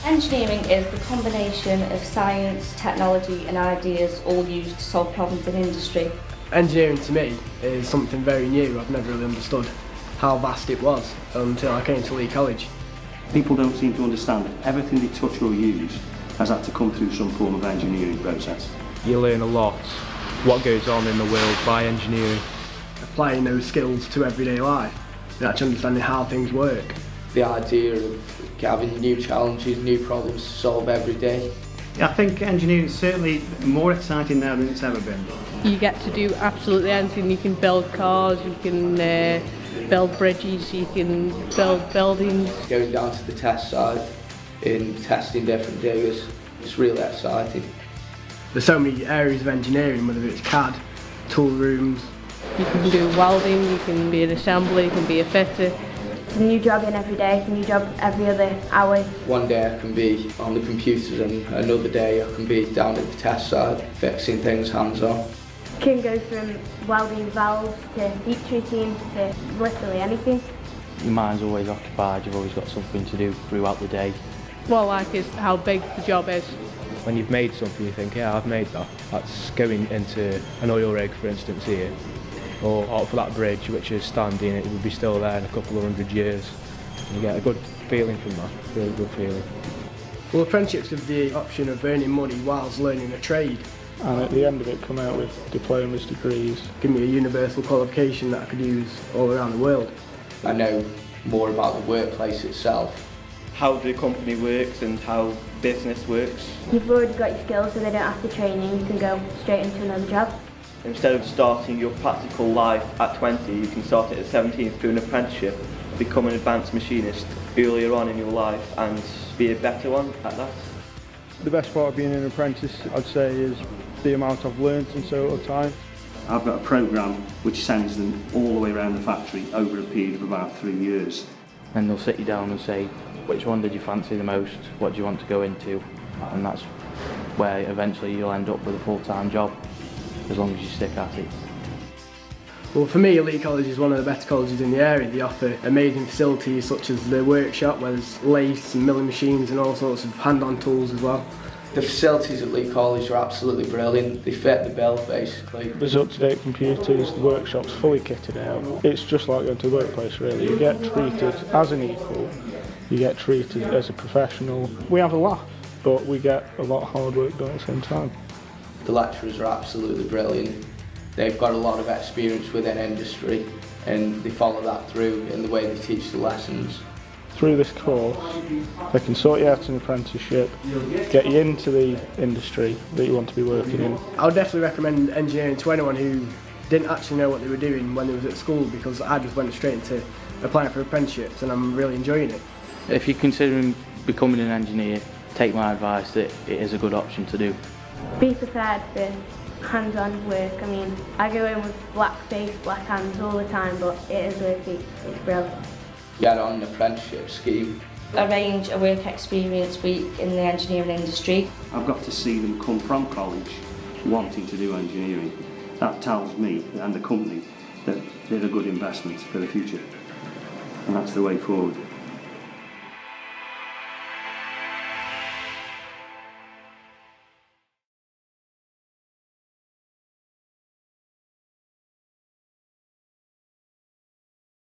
Engineering is the combination of science, technology and ideas all used to solve problems in industry. Engineering to me is something very new. I've never really understood how vast it was until I came to Leek College. People don't seem to understand that everything they touch or use has had to come through some form of engineering process. You learn a lot what goes on in the world by engineering. Applying those skills to everyday life and actually understanding how things work. The idea of having new challenges, new problems to solve every day. I think engineering is certainly more exciting now than it's ever been. You get to do absolutely anything. You can build cars, you can build bridges, you can build buildings. Going down to the test side in testing different diggers, it's really exciting. There's so many areas of engineering, whether it's CAD, tool rooms. You can do welding, you can be an assembler, you can be a fitter. It's a new job in every day, a new job every other hour. One day I can be on the computers and another day I can be down at the test side, fixing things hands-on. You can go from welding valves to heat treating to literally anything. Your mind's always occupied, you've always got something to do throughout the day. What I like is how big the job is. When you've made something you think, yeah, I've made that. That's going into an oil rig, for instance, here. Or for that bridge which is standing, it would be still there in a couple of 100 years. And you get a good feeling from that, really good feeling. Well, apprenticeships give the option of earning money whilst learning a trade. And at the end of it come out with diplomas, degrees. Give me a universal qualification that I could use all around the world. I know more about the workplace itself. How the company works and how business works. You've already got your skills so they don't have to train you, you can go straight into another job. Instead of starting your practical life at 20, you can start it at 17 through an apprenticeship, become an advanced machinist earlier on in your life and be a better one at that. The best part of being an apprentice, I'd say, is the amount I've learnt in so little time. I've got a programme which sends them all the way around the factory over a period of about 3 years. And they'll sit you down and say, which one did you fancy the most, what do you want to go into? And that's where eventually you'll end up with a full-time job, as long as you stick at it. Well, for me, Leek College is one of the better colleges in the area. They offer amazing facilities such as the workshop where there's lathes and milling machines and all sorts of hand-on tools as well. The facilities at Leek College are absolutely brilliant. They fit the bill, basically. There's up-to-date computers, the workshop's fully kitted out. It's just like going to the workplace, really. You get treated as an equal, you get treated as a professional. We have a laugh, but we get a lot of hard work done at the same time. The lecturers are absolutely brilliant. They've got a lot of experience within industry and they follow that through in the way they teach the lessons. Through this course, they can sort you out an apprenticeship, get you into the industry that you want to be working in. I would definitely recommend engineering to anyone who didn't actually know what they were doing when they was at school, because I just went straight into applying for apprenticeships and I'm really enjoying it. If you're considering becoming an engineer, take my advice that it is a good option to do. Be prepared for hands-on work. I mean, I go in with black face, black hands all the time, but it is worth it. It's brilliant. Get on an apprenticeship scheme. Arrange a work experience week in the engineering industry. I've got to see them come from college wanting to do engineering. That tells me and the company that they're a good investment for the future. And that's the way forward.